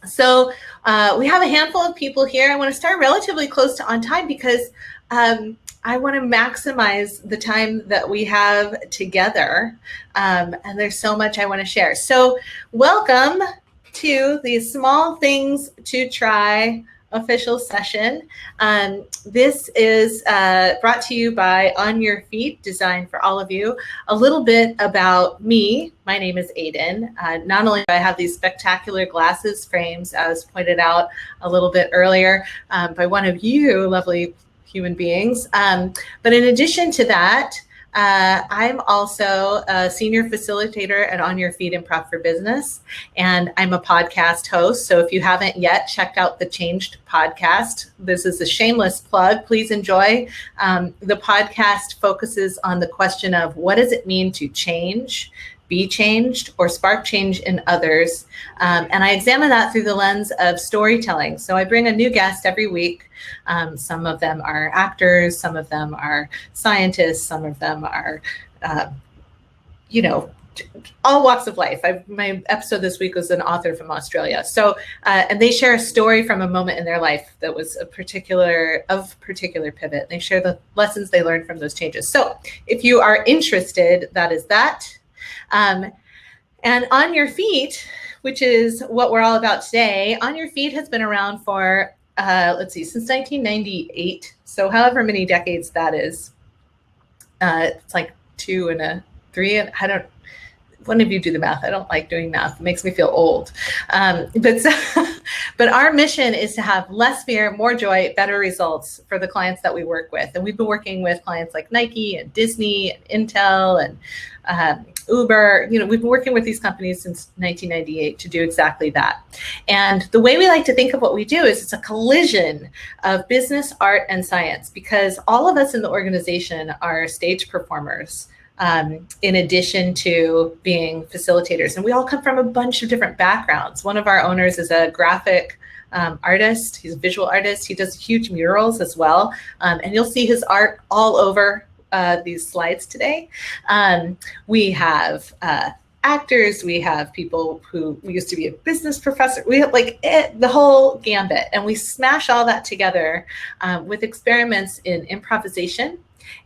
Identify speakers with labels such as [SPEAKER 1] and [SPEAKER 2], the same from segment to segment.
[SPEAKER 1] So we have a handful of people here. I want to start relatively close to on time because I want to maximize the time that we have together. And there's so much I want to share. So welcome to the Small Things to Try official session. This is brought to you by On Your Feet, designed for all of you. A little bit about me. My name is Aden. Not only do I have these spectacular glasses frames, as pointed out a little bit earlier by one of you lovely human beings, but in addition to that, I'm also a senior facilitator at On Your Feet Improv for Business, and I'm a podcast host. So if you haven't yet checked out the Changed podcast, this is a shameless plug. Please enjoy. The podcast focuses on the question of what does it mean to change, be changed, or spark change in others. And I examine that through the lens of storytelling. So I bring a new guest every week. Some of them are actors, some of them are scientists, some of them are, all walks of life. My episode this week was an author from Australia. So, and they share a story from a moment in their life that was of particular pivot. They share the lessons they learned from those changes. So if you are interested, that is that. And On Your Feet, which is what we're all about today, On Your Feet has been around for, since 1998. So however many decades that is. It's like 2 and 3, and one of you do the math. I don't like doing math. It makes me feel old. But our mission is to have less fear, more joy, better results for the clients that we work with. And we've been working with clients like Nike and Disney and Intel and Uber. We've been working with these companies since 1998 to do exactly that. And the way we like to think of what we do is it's a collision of business, art, and science, because all of us in the organization are stage performers. In addition to being facilitators. And we all come from a bunch of different backgrounds. One of our owners is a graphic artist. He's a visual artist. He does huge murals as well. And you'll see his art all over these slides today. We have actors, we have people who used to be a business professor. We have the whole gambit. And we smash all that together with experiments in improvisation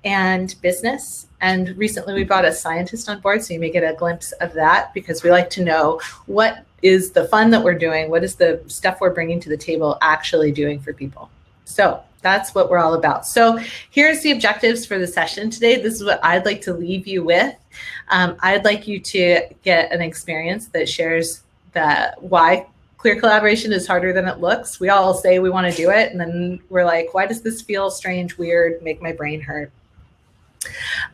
[SPEAKER 1] and business. And recently we brought a scientist on board, so you may get a glimpse of that, because we like to know what is the fun that we're doing, what is the stuff we're bringing to the table actually doing for people. So that's what we're all about. So here's the objectives for the session today. This is what I'd like to leave you with. I'd like you to get an experience that shares why clear collaboration is harder than it looks. We all say we want to do it, and then we're like, why does this feel strange, weird, make my brain hurt?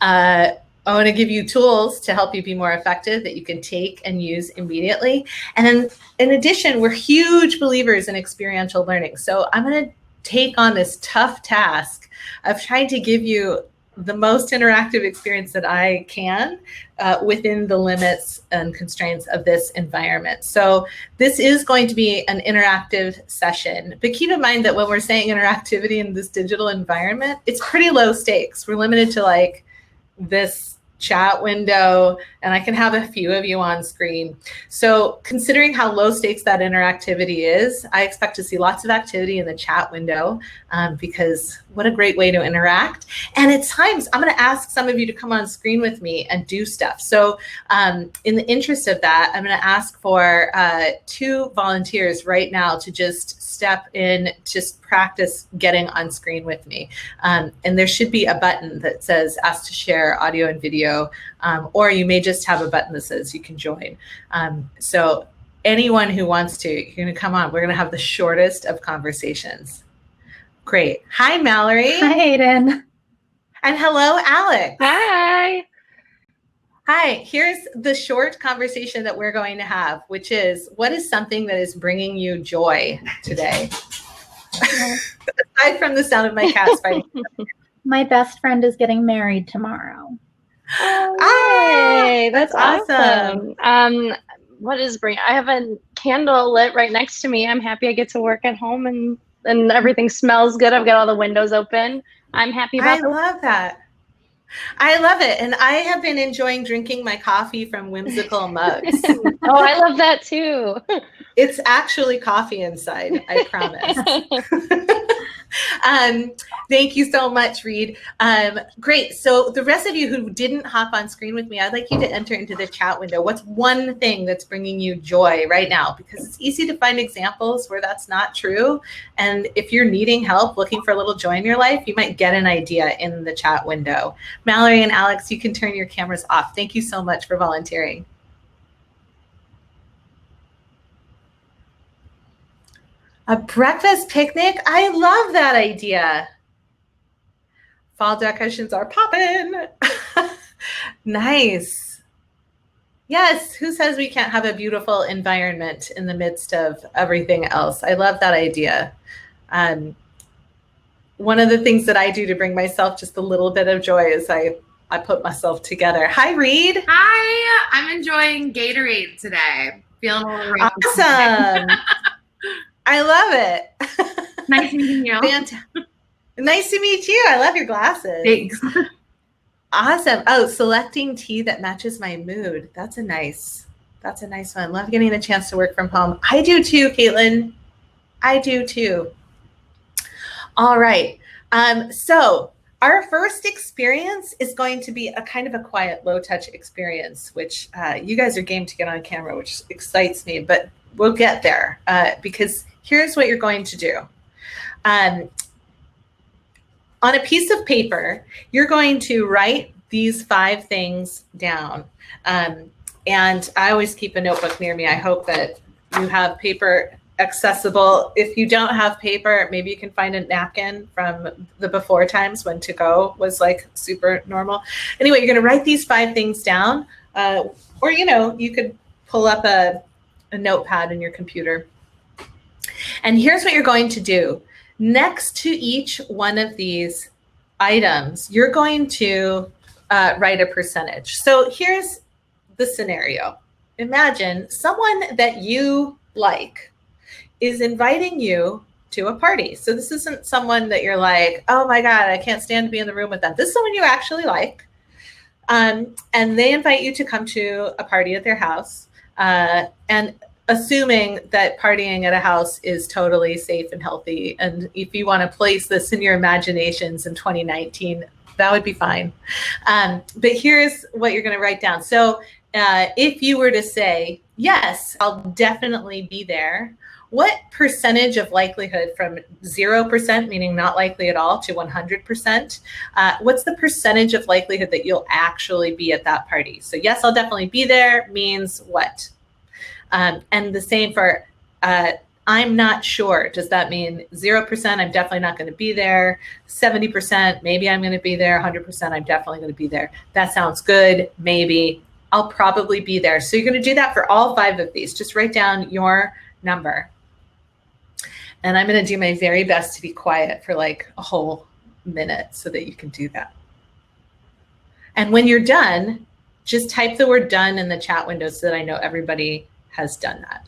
[SPEAKER 1] I want to give you tools to help you be more effective that you can take and use immediately. And then in addition, we're huge believers in experiential learning. So I'm going to take on this tough task of trying to give you the most interactive experience that I can within the limits and constraints of this environment. So this is going to be an interactive session, but keep in mind that when we're saying interactivity in this digital environment, it's pretty low stakes. We're limited to this chat window, and I can have a few of you on screen. So considering how low stakes that interactivity is, I expect to see lots of activity in the chat window because what a great way to interact. And at times, I'm going to ask some of you to come on screen with me and do stuff. So in the interest of that, I'm going to ask for 2 volunteers right now to just step in, just practice getting on screen with me. And there should be a button that says ask to share audio and video, or you may just have a button that says you can join. So anyone who wants to, you're going to come on. We're going to have the shortest of conversations. Great. Hi, Mallory.
[SPEAKER 2] Hi, Aden.
[SPEAKER 1] And hello, Alex.
[SPEAKER 3] Hi.
[SPEAKER 1] Hi, here's the short conversation that we're going to have, which is, what is something that is bringing you joy today? Aside from the sound of my cats fighting.
[SPEAKER 2] My best friend is getting married tomorrow.
[SPEAKER 3] Hey, that's awesome. What is bringing? I have a candle lit right next to me. I'm happy I get to work at home and everything smells good. I've got all the windows open. I'm happy about
[SPEAKER 1] I love that. I love it. And I have been enjoying drinking my coffee from whimsical mugs.
[SPEAKER 3] Oh, I love that too.
[SPEAKER 1] It's actually coffee inside, I promise. Thank you so much, Reed. Great. So the rest of you who didn't hop on screen with me, I'd like you to enter into the chat window. What's one thing that's bringing you joy right now? Because it's easy to find examples where that's not true. And if you're needing help, looking for a little joy in your life, you might get an idea in the chat window. Mallory and Alex, you can turn your cameras off. Thank you so much for volunteering. A breakfast picnic? I love that idea. Fall decorations are popping. Nice. Yes, who says we can't have a beautiful environment in the midst of everything else? I love that idea. One of the things that I do to bring myself just a little bit of joy is I put myself together. Hi, Reed.
[SPEAKER 4] Hi, I'm enjoying Gatorade today. Feeling a little
[SPEAKER 1] awesome. I love it.
[SPEAKER 4] Nice meeting you.
[SPEAKER 1] Nice to meet you. I love your glasses.
[SPEAKER 4] Thanks.
[SPEAKER 1] Awesome. Oh, selecting tea that matches my mood. That's a nice one. Love getting a chance to work from home. I do too, Caitlin. I do too. All right. So our first experience is going to be a kind of a quiet, low touch experience, which you guys are game to get on camera, which excites me, but we'll get there because here's what you're going to do. On a piece of paper, you're going to write these 5 things down. And I always keep a notebook near me. I hope that you have paper accessible. If you don't have paper, maybe you can find a napkin from the before times when to-go was like super normal. Anyway, you're going to write these 5 things down, or you could pull up a notepad in your computer. And here's what you're going to do. Next to each one of these items, you're going to write a percentage. So here's the scenario. Imagine someone that you like is inviting you to a party. So this isn't someone that you're like, oh my God, I can't stand to be in the room with them. This is someone you actually like. And they invite you to come to a party at their house. And assuming that partying at a house is totally safe and healthy. And if you want to place this in your imaginations in 2019, that would be fine. But here's what you're going to write down. So if you were to say, yes, I'll definitely be there, what percentage of likelihood from 0%, meaning not likely at all, to 100%, what's the percentage of likelihood that you'll actually be at that party? So yes, I'll definitely be there means what? And the same for I'm not sure. Does that mean 0%? I'm definitely not going to be there. 70%, maybe I'm going to be there. 100%, I'm definitely going to be there. That sounds good. Maybe I'll probably be there. So you're going to do that for all 5 of these. Just write down your number. And I'm going to do my very best to be quiet for like a whole minute so that you can do that. And when you're done, just type the word done in the chat window so that I know everybody has done that.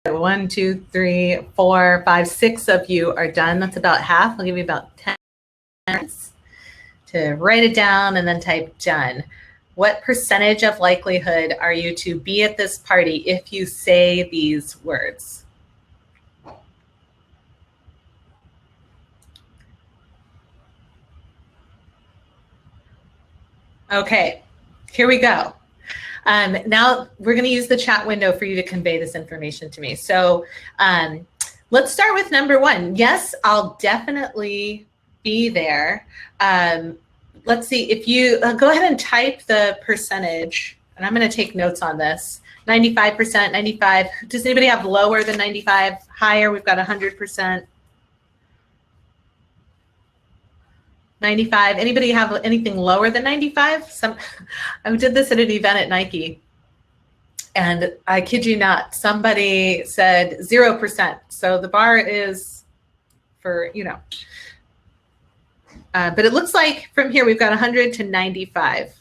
[SPEAKER 1] One, two, three, four, 5, 6 of you are done. That's about half. I'll give you about 10 minutes to write it down and then type done. What percentage of likelihood are you to be at this party if you say these words? Okay, here we go. Now we're going to use the chat window for you to convey this information to me. So let's start with number one. Yes, I'll definitely be there. Let's see if you go ahead and type the percentage, and I'm going to take notes on this. 95%, 95. Does anybody have lower than 95? Higher, we've got 100%. 95. Anybody have anything lower than 95? I did this at an event at Nike, and I kid you not, somebody said 0%. So the bar is for, you know, but it looks like from here we've got 100 to 95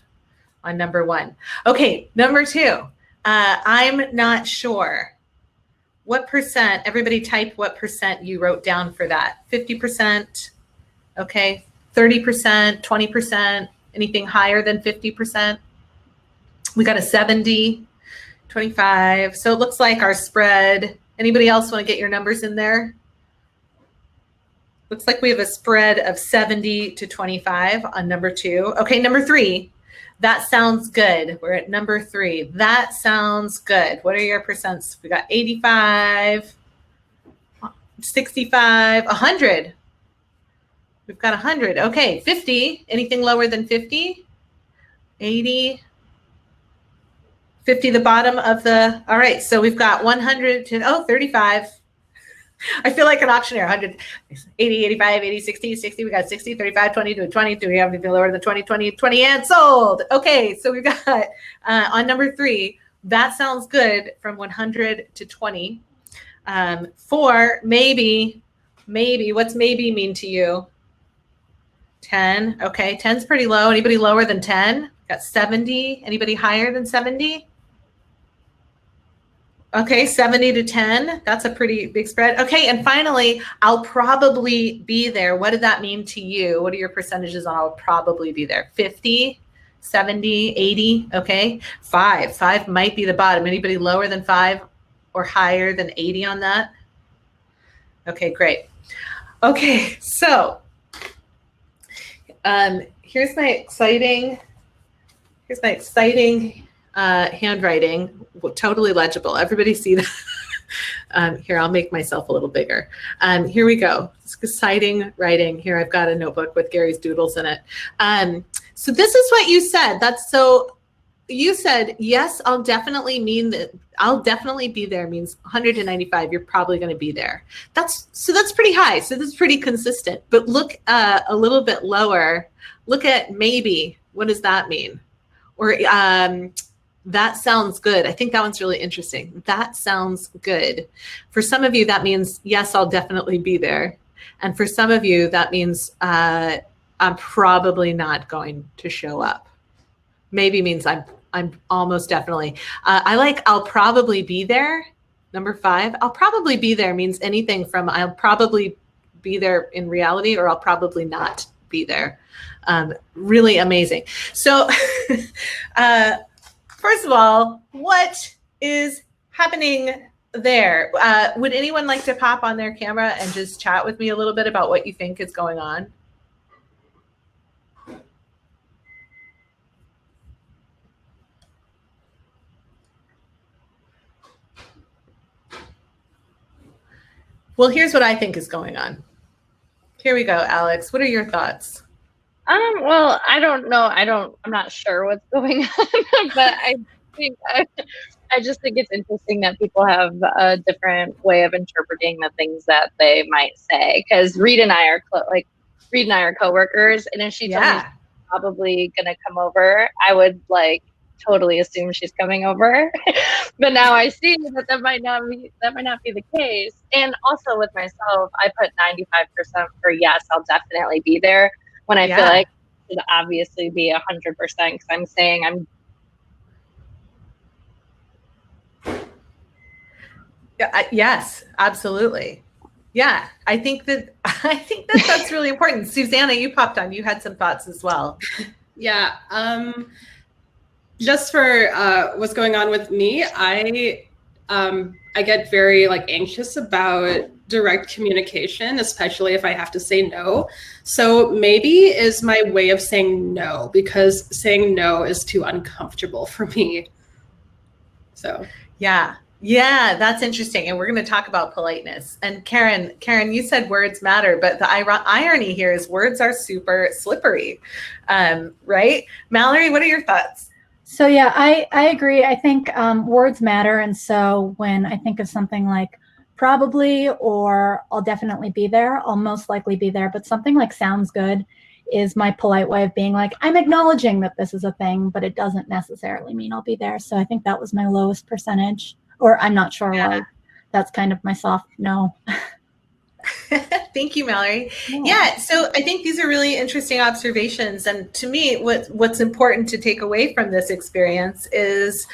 [SPEAKER 1] on number one. Okay, number two, I'm not sure. What percent, everybody type what percent you wrote down for that. 50%, okay. 30%, 20%, anything higher than 50%. We got a 70, 25. So it looks like our spread. Anybody else want to get your numbers in there? Looks like we have a spread of 70 to 25 on number two. Okay, number three. That sounds good. We're at number three. That sounds good. What are your percents? We got 85, 65, 100. We've got 100. Okay, 50. Anything lower than 50? 80. 50, the bottom of the, all right. So we've got 100 to, 35. I feel like an auctioneer. 100, 80, 85, 80, 60, 60. We got 60, 35, 20 to 20. Do we have anything lower than 20, 20, 20 and sold? Okay, so we've got on number three, that sounds good from 100 to 20. Four, maybe, what's maybe mean to you? 10. Okay, 10's pretty low. Anybody lower than 10? Got 70. Anybody higher than 70? Okay, 70 to 10. That's a pretty big spread. Okay, and finally, I'll probably be there. What did that mean to you? What are your percentages on I'll probably be there? 50, 70, 80. Okay, 5. 5 might be the bottom. Anybody lower than 5 or higher than 80 on that? Okay, great. Okay, so here's my exciting handwriting, totally legible. Everybody see that? Here, I'll make myself a little bigger. Here we go. It's exciting writing. Here, I've got a notebook with Gary's doodles in it. So this is what you said. You said, yes, I'll definitely be there means 195. You're probably going to be there. That's pretty high. So this is pretty consistent. But look a little bit lower. Look at maybe. What does that mean? Or that sounds good. I think that one's really interesting. That sounds good. For some of you, that means, yes, I'll definitely be there. And for some of you, that means I'm probably not going to show up. Maybe means I'm almost definitely. I like I'll probably be there. Number 5, I'll probably be there means anything from I'll probably be there in reality or I'll probably not be there. Really amazing. So first of all, what is happening there? Would anyone like to pop on their camera and just chat with me a little bit about what you think is going on? Well, here's what I think is going on. Here we go, Alex. What are your thoughts?
[SPEAKER 3] Well, I don't know. I'm not sure what's going on, but I just think it's interesting that people have a different way of interpreting the things that they might say. Because Reed and I are coworkers, and if she told me she's probably gonna come over, I would totally assume she's coming over. But now I see that might not be the case. And also with myself, I put 95% for yes, I'll definitely be there, when I feel like it should obviously be 100% because I'm saying I'm.
[SPEAKER 1] Yes, absolutely. Yeah, I think that's really important. Susanna, you popped on. You had some thoughts as well.
[SPEAKER 5] Yeah. Just for what's going on with me, I get very anxious about direct communication, especially if I have to say no. So maybe is my way of saying no, because saying no is too uncomfortable for me. So
[SPEAKER 1] yeah. Yeah, that's interesting. And we're going to talk about politeness. And Karen, you said words matter, but the irony here is words are super slippery, right? Mallory, what are your thoughts?
[SPEAKER 2] So yeah, I agree. I think words matter. And so when I think of something like probably or I'll definitely be there, I'll most likely be there. But something like sounds good is my polite way of being like, I'm acknowledging that this is a thing, but it doesn't necessarily mean I'll be there. So I think that was my lowest percentage, or I'm not sure why. That's kind of my soft no.
[SPEAKER 1] Thank you, Mallory. Yeah, so I think these are really interesting observations. And to me, what's important to take away from this experience is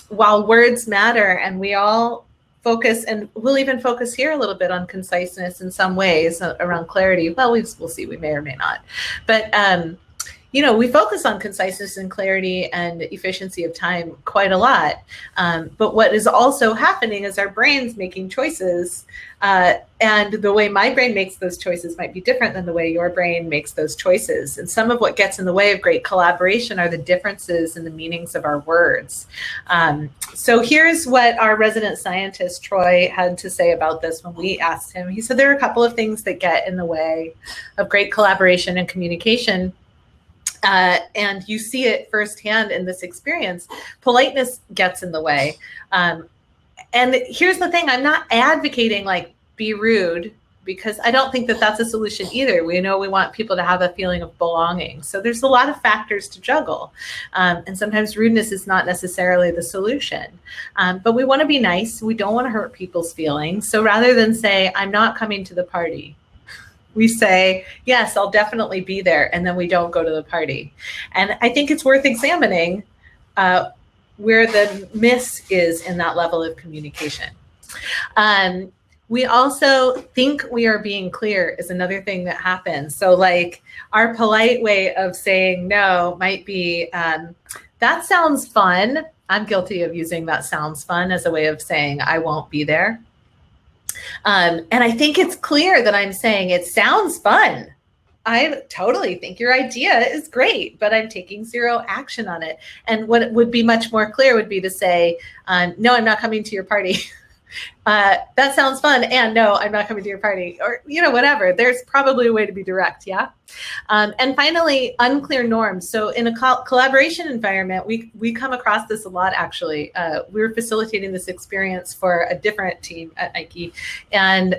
[SPEAKER 1] while words matter and we all focus, and we'll even focus here a little bit on conciseness in some ways around clarity. Well, we'll see, we may or may not. But we focus on conciseness and clarity and efficiency of time quite a lot. But what is also happening is our brain's making choices. And the way my brain makes those choices might be different than the way your brain makes those choices. And some of what gets in the way of great collaboration are the differences in the meanings of our words. So here's what our resident scientist, Troy, had to say about this when we asked him. He said there are a couple of things that get in the way of great collaboration and communication. And you see it firsthand in this experience. Politeness gets in the way. And here's the thing, I'm not advocating like be rude, because I don't think that that's a solution either. We know we want people to have a feeling of belonging. So there's a lot of factors to juggle. And sometimes rudeness is not necessarily the solution. But we want to be nice. We don't want to hurt people's feelings. So rather than say, I'm not coming to the party, we say, yes, I'll definitely be there, and then we don't go to the party. And I think it's worth examining where the miss is in that level of communication. We also think we are being clear is another thing that happens. So like our polite way of saying no might be, that sounds fun. I'm guilty of using that sounds fun as a way of saying I won't be there. And I think it's clear that I'm saying it sounds fun. I totally think your idea is great, but I'm taking zero action on it. And what would be much more clear would be to say, no, I'm not coming to your party. That sounds fun. And no, I'm not coming to your party, or, whatever. There's probably a way to be direct. Yeah. And finally, unclear norms. So in a collaboration environment, we come across this a lot, actually. We were facilitating this experience for a different team at Nike. And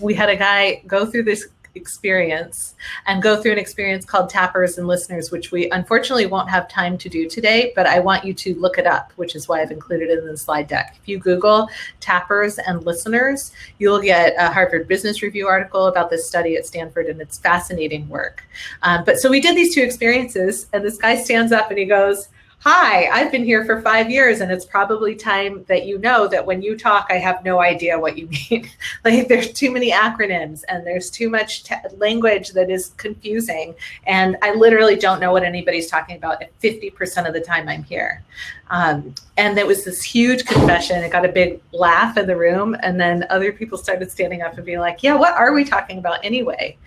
[SPEAKER 1] we had a guy go through this experience and go through an experience called Tappers and Listeners, which we unfortunately won't have time to do today, but I want you to look it up, which is why I've included it in the slide deck. If you Google Tappers and Listeners, you'll get a Harvard Business Review article about this study at Stanford, and it's fascinating work. But so we did these two experiences, and this guy stands up and he goes, hi, I've been here for 5 years, and it's probably time that you know that when you talk, I have no idea what you mean. Like there's too many acronyms and there's too much language that is confusing. And I literally don't know what anybody's talking about 50% of the time I'm here. And there was this huge confession. It got a big laugh in the room. And then other people started standing up and being like, yeah, what are we talking about anyway?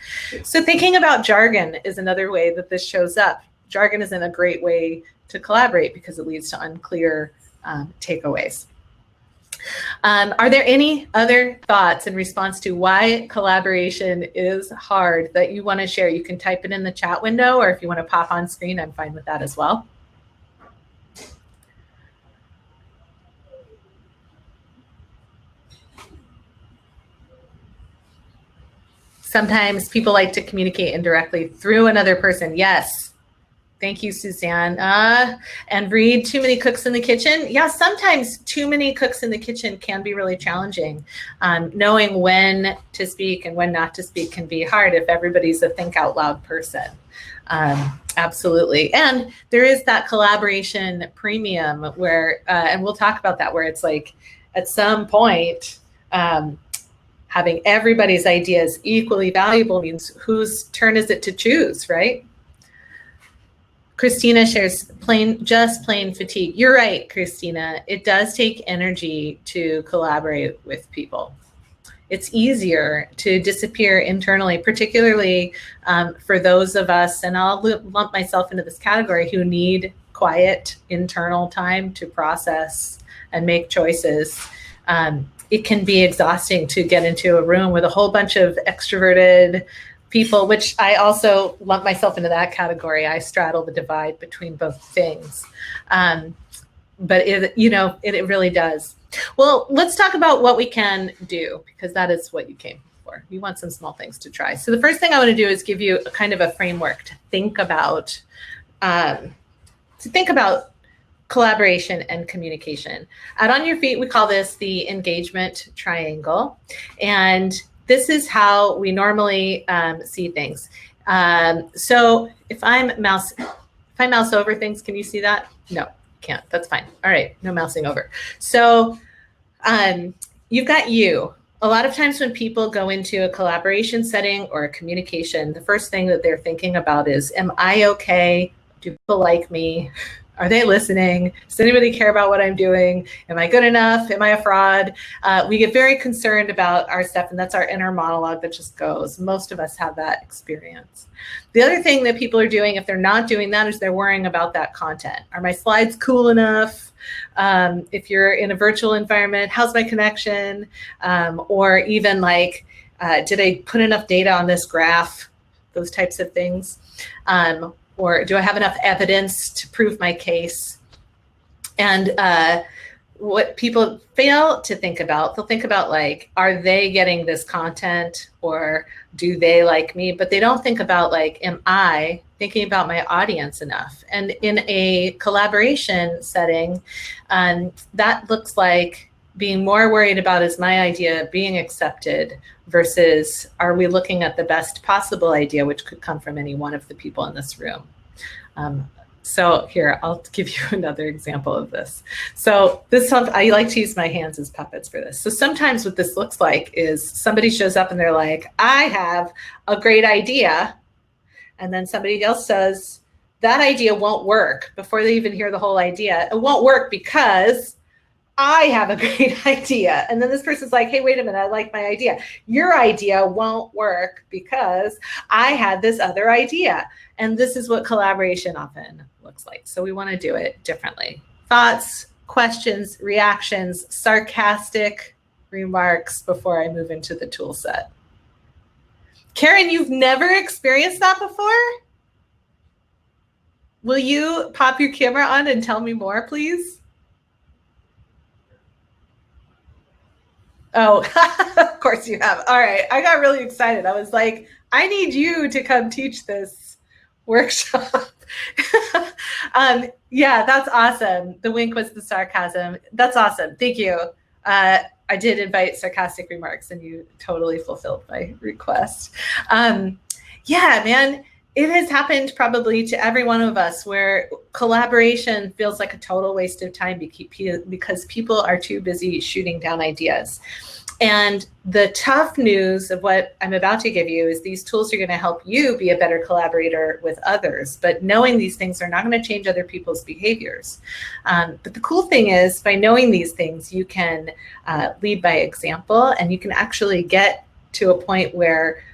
[SPEAKER 1] So thinking about jargon is another way that this shows up. Jargon isn't a great way to collaborate because it leads to unclear takeaways. Are there any other thoughts in response to why collaboration is hard that you want to share? You can type it in the chat window, or if you want to pop on screen, I'm fine with that as well. Sometimes people like to communicate indirectly through another person. Yes. Thank you, Suzanne. And read too many cooks in the kitchen. Yeah, sometimes too many cooks in the kitchen can be really challenging. Knowing when to speak and when not to speak can be hard if everybody's a think out loud person. Absolutely. And there is that collaboration premium where, and we'll talk about that, where it's like at some point, having everybody's ideas equally valuable means whose turn is it to choose, right? Christina shares just plain fatigue. You're right, Christina. It does take energy to collaborate with people. it's easier to disappear internally, particularly for those of us, and I'll lump myself into this category, who need quiet internal time to process and make choices. It can be exhausting to get into a room with a whole bunch of extroverted people, which I also lump myself into that category. I straddle the divide between both things. But it really does. Well, let's talk about what we can do, because that is what you came for. You want some small things to try. So the first thing I want to do is give you a kind of a framework to think about collaboration and communication. Out on your feet, we call this the engagement triangle. And this is how we normally see things. So if I mouse over things, can you see that? No, can't. That's fine. All right, no mousing over. So you've got you. A lot of times when people go into a collaboration setting or a communication, the first thing that they're thinking about is, am I okay? Do people like me? Are they listening? Does anybody care about what I'm doing? Am I good enough? Am I a fraud? We get very concerned about our stuff, and that's our inner monologue that just goes. Most of us have that experience. The other thing that people are doing, if they're not doing that, is they're worrying about that content. Are my slides cool enough? If you're in a virtual environment, how's my connection? Or even like, did I put enough data on this graph? Those types of things. Or do I have enough evidence to prove my case? And what people fail to think about, they'll think about like, are they getting this content, or do they like me? But they don't think about like, am I thinking about my audience enough? And in a collaboration setting, that looks like being more worried about, is my idea being accepted, versus are we looking at the best possible idea, which could come from any one of the people in this room. So here, I'll give you another example of this. So I like to use my hands as puppets for this. So sometimes what this looks like is somebody shows up and they're like, I have a great idea. And then somebody else says, that idea won't work, before they even hear the whole idea. It won't work because I have a great idea. And then this person's like, hey, wait a minute, I like my idea. Your idea won't work because I had this other idea. And this is what collaboration often looks like. So we want to do it differently. Thoughts, questions, reactions, sarcastic remarks before I move into the tool set. Karen, you've never experienced that before? Will you pop your camera on and tell me more, please? Oh, of course you have. All right. I got really excited. I was like, I need you to come teach this workshop. Yeah, that's awesome. The wink was the sarcasm. That's awesome. Thank you. I did invite sarcastic remarks, and you totally fulfilled my request. Yeah, man. It has happened probably to every one of us, where collaboration feels like a total waste of time because people are too busy shooting down ideas. And the tough news of what I'm about to give you is these tools are going to help you be a better collaborator with others. But knowing these things are not going to change other people's behaviors. But the cool thing is, by knowing these things, you can lead by example, and you can actually get to a point where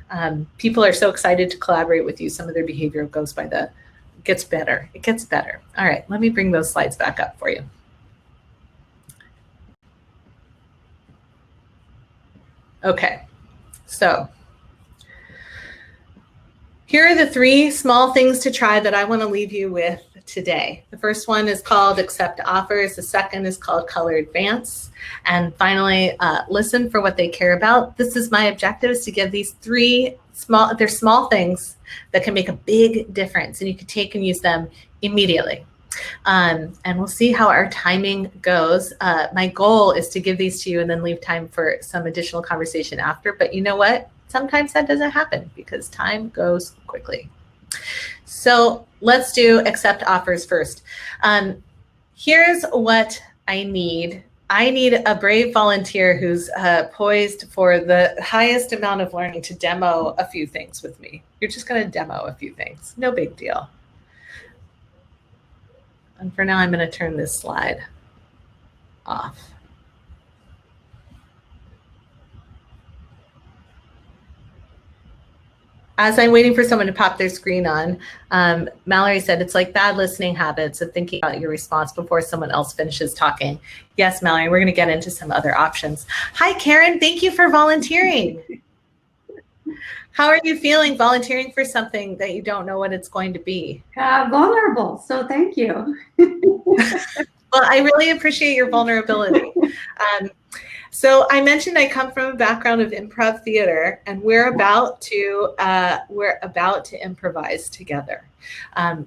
[SPEAKER 1] people are so excited to collaborate with you, some of their behavior gets better. It gets better. All right, let me bring those slides back up for you. Okay, so here are the 3 small things to try that I want to leave you with today. The first one is called accept offers. The second is called color advance. And finally, listen for what they care about. This is my objective, is to give these 3 small things that can make a big difference, and you can take and use them immediately. And we'll see how our timing goes. My goal is to give these to you and then leave time for some additional conversation after. But you know what? Sometimes that doesn't happen because time goes quickly. So let's do accept offers first. Here's what I need. I need a brave volunteer who's poised for the highest amount of learning to demo a few things with me. You're just going to demo a few things. No big deal. And for now, I'm going to turn this slide off. As I'm waiting for someone to pop their screen on, Mallory said it's like bad listening habits of thinking about your response before someone else finishes talking. Yes, Mallory, we're going to get into some other options. Hi, Karen. Thank you for volunteering. How are you feeling volunteering for something that you don't know what it's going to be?
[SPEAKER 6] Vulnerable, so thank you.
[SPEAKER 1] Well, I really appreciate your vulnerability. So I mentioned I come from a background of improv theater, and we're about to improvise together.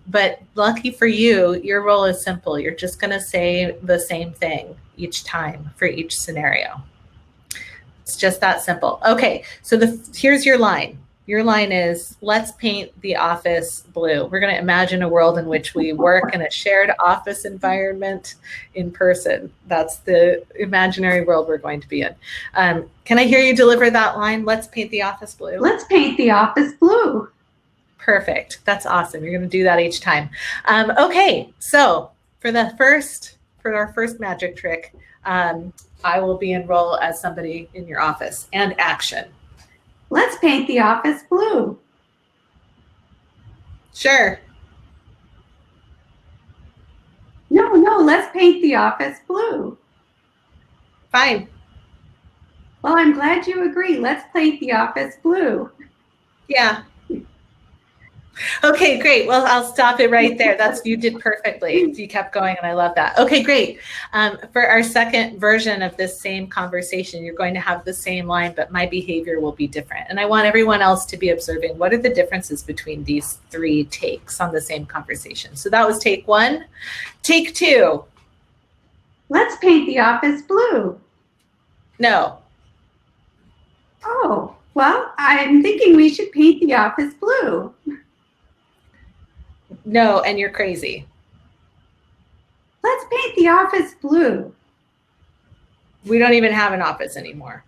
[SPEAKER 1] But lucky for you, your role is simple. You're just going to say the same thing each time for each scenario. It's just that simple. Okay, so here's your line. Your line is, let's paint the office blue. We're going to imagine a world in which we work in a shared office environment in person. That's the imaginary world we're going to be in. Can I hear you deliver that line? Let's paint the office blue.
[SPEAKER 6] Let's paint the office blue.
[SPEAKER 1] Perfect. That's awesome. You're going to do that each time. Okay, so for our first magic trick, I will be enrolled as somebody in your office. And action.
[SPEAKER 6] Let's paint the office blue.
[SPEAKER 1] Sure.
[SPEAKER 6] No, let's paint the office blue.
[SPEAKER 1] Fine.
[SPEAKER 6] Well, I'm glad you agree. Let's paint the office blue.
[SPEAKER 1] Yeah. Okay, great. Well, I'll stop it right there. You did perfectly. You kept going, and I love that. Okay, great. For our second version of this same conversation, you're going to have the same line, but my behavior will be different. And I want everyone else to be observing what are the differences between these three takes on the same conversation. So that was take one. Take two.
[SPEAKER 6] Let's paint the office blue.
[SPEAKER 1] No.
[SPEAKER 6] Oh, well, I'm thinking we should paint the office blue.
[SPEAKER 1] No, and you're crazy.
[SPEAKER 6] Let's paint the office blue.
[SPEAKER 1] We don't even have an office anymore.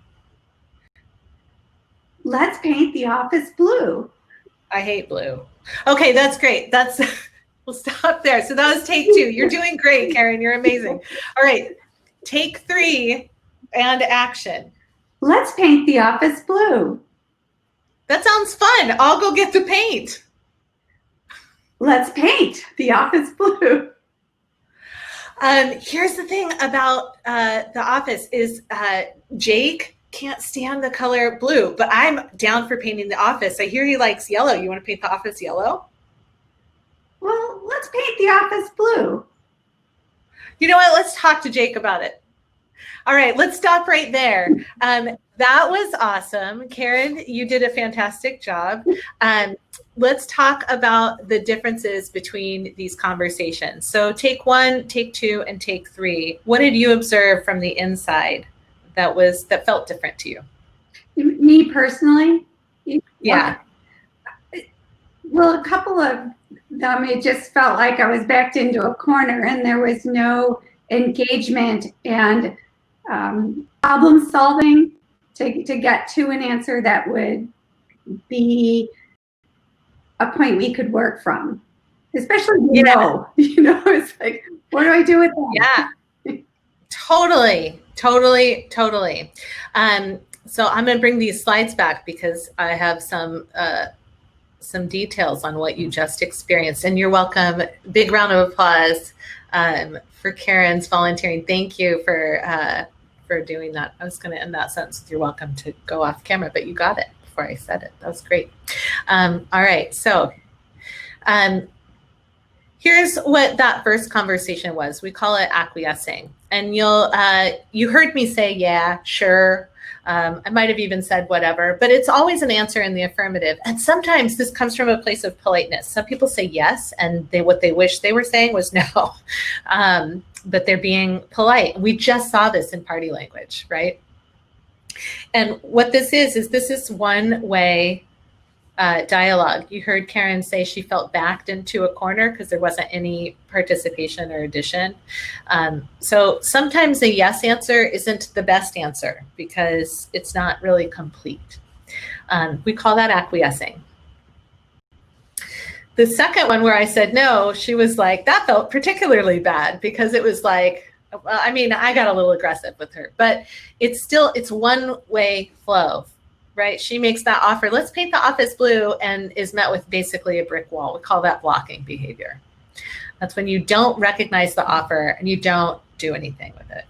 [SPEAKER 6] Let's paint the office blue.
[SPEAKER 1] I hate blue. Okay, that's great. We'll stop there. So that was take two. You're doing great, Karen. You're amazing. All right, take three and action.
[SPEAKER 6] Let's paint the office blue.
[SPEAKER 1] That sounds fun. I'll go get the paint.
[SPEAKER 6] Let's paint the office blue.
[SPEAKER 1] Here's the thing about the office is Jake can't stand the color blue, but I'm down for painting the office. I hear he likes yellow. You want to paint the office yellow?
[SPEAKER 6] Well, let's paint the office blue.
[SPEAKER 1] You know what? Let's talk to Jake about it. All right, let's stop right there. That was awesome. Karen, you did a fantastic job. Let's talk about the differences between these conversations. So take one, take two, and take three. What did you observe from the inside that felt different to you?
[SPEAKER 6] Me personally?
[SPEAKER 1] Yeah.
[SPEAKER 6] Well, a couple of them, it just felt like I was backed into a corner and there was no engagement and problem solving to get to an answer that would be a point we could work from, especially it's like, what do I do with that?
[SPEAKER 1] Yeah, totally. So I'm going to bring these slides back because I have some details on what you just experienced, and you're welcome. Big round of applause for Karen's volunteering. Thank you for doing that. I was going to end that sentence with you're welcome to go off camera, but you got it before I said it. That was great. All right, so here's what that first conversation was. We call it acquiescing, and you heard me say yeah, sure. I might have even said whatever, but it's always an answer in the affirmative. And sometimes this comes from a place of politeness. Some people say yes, and what they wish they were saying was no, but they're being polite. We just saw this in party language, right? And what this is one-way dialogue. You heard Karen say she felt backed into a corner because there wasn't any participation or addition. So sometimes a yes answer isn't the best answer because it's not really complete. We call that acquiescing. The second one where I said no, she was like, that felt particularly bad because it was like, I got a little aggressive with her, but it's one-way flow, right? She makes that offer, let's paint the office blue, and is met with basically a brick wall. We call that blocking behavior. That's when you don't recognize the offer and you don't do anything with it.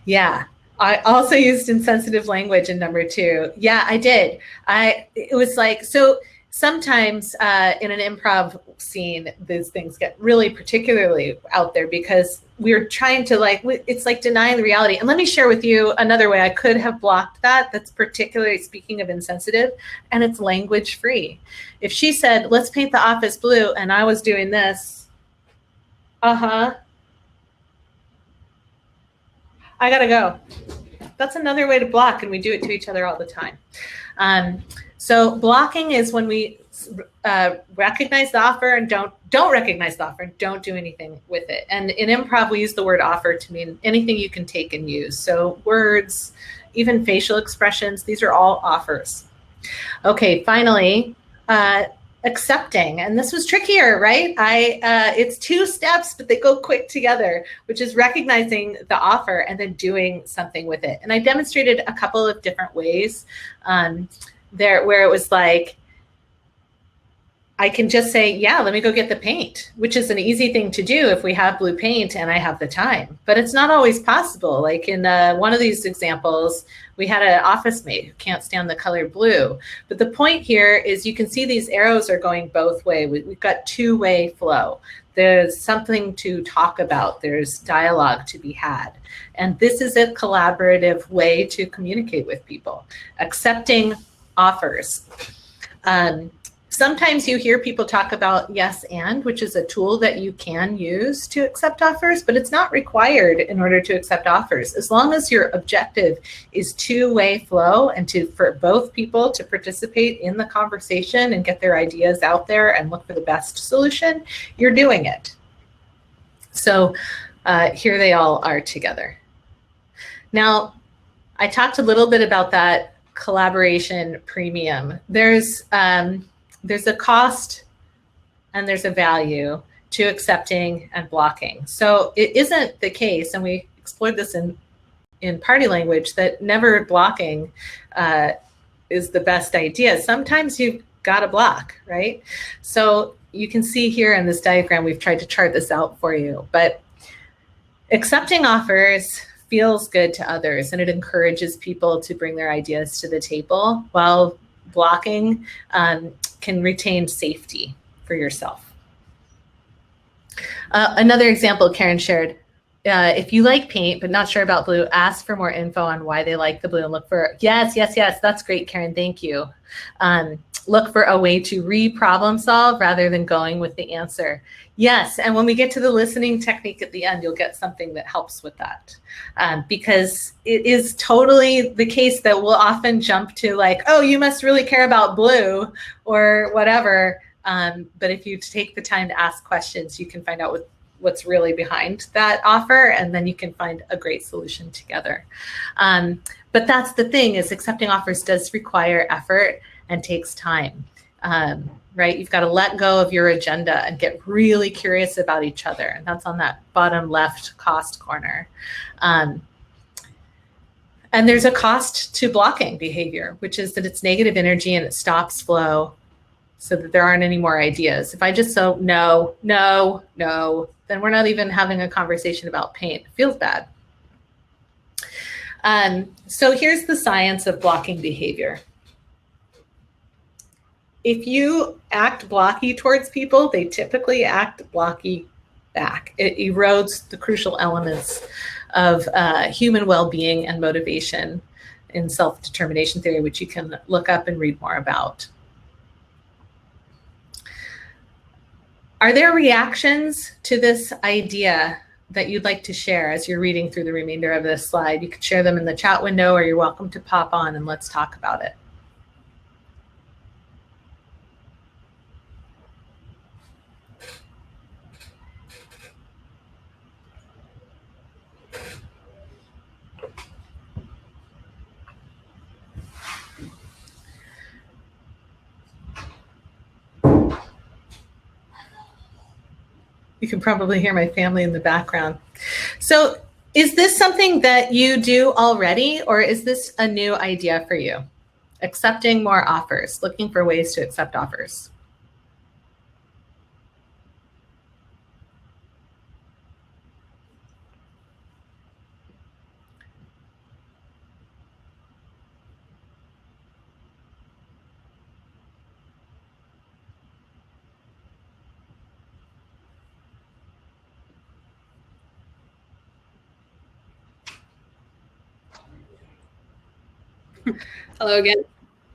[SPEAKER 1] Yeah, I also used insensitive language in number 2. Yeah, I did. It was like, so sometimes in an improv scene, these things get really particularly out there because we're trying to it's like denying the reality. And let me share with you another way I could have blocked that, that's particularly speaking of insensitive, and it's language free. If she said, let's paint the office blue, and I was doing this, I gotta go. That's another way to block, and we do it to each other all the time. So blocking is when we recognize the offer and don't recognize the offer and don't do anything with it. And in improv, we use the word offer to mean anything you can take and use. So words, even facial expressions, these are all offers. Okay, finally, accepting, and this was trickier, right? It's 2 steps, but they go quick together, which is recognizing the offer and then doing something with it. And I demonstrated a couple of different ways there, where it was like, I can just say, yeah, let me go get the paint, which is an easy thing to do if we have blue paint and I have the time, but it's not always possible. Like in one of these examples, we had an office mate who can't stand the color blue. But the point here is you can see these arrows are going both ways. We've got 2-way flow. There's something to talk about. There's dialogue to be had. And this is a collaborative way to communicate with people. Accepting offers. Sometimes you hear people talk about yes and, which is a tool that you can use to accept offers, but it's not required in order to accept offers. As long as your objective is 2-way flow and for both people to participate in the conversation and get their ideas out there and look for the best solution, you're doing it. So here they all are together. Now, I talked a little bit about that collaboration premium. There's a cost and there's a value to accepting and blocking. So it isn't the case, and we explored this in party language, that never blocking is the best idea. Sometimes you've got to block, right? So you can see here in this diagram, we've tried to chart this out for you, but accepting offers feels good to others and it encourages people to bring their ideas to the table, while blocking can retain safety for yourself. Another example Karen shared, if you like paint but not sure about blue, ask for more info on why they like the blue and look for, yes, that's great, Karen, thank you. Look for a way to re-problem solve rather than going with the answer. Yes, and when we get to the listening technique at the end, you'll get something that helps with that. Because it is totally the case that we'll often jump to like, oh, you must really care about blue or whatever. But if you take the time to ask questions, you can find out what's really behind that offer, and then you can find a great solution together. But that's the thing, is accepting offers does require effort and takes time, right? You've got to let go of your agenda and get really curious about each other. And that's on that bottom left cost corner. And there's a cost to blocking behavior, which is that it's negative energy and it stops flow so that there aren't any more ideas. If I just say no, then we're not even having a conversation about paint. It feels bad. So here's the science of blocking behavior. If you act blocky towards people, they typically act blocky back. It erodes the crucial elements of human well-being and motivation in self-determination theory, which you can look up and read more about. Are there reactions to this idea that you'd like to share as you're reading through the remainder of this slide? You can share them in the chat window, or you're welcome to pop on and let's talk about it. You can probably hear my family in the background. So Is this something that you do already, or is this a new idea for you? Accepting more offers, looking for ways to accept offers.
[SPEAKER 5] Hello again.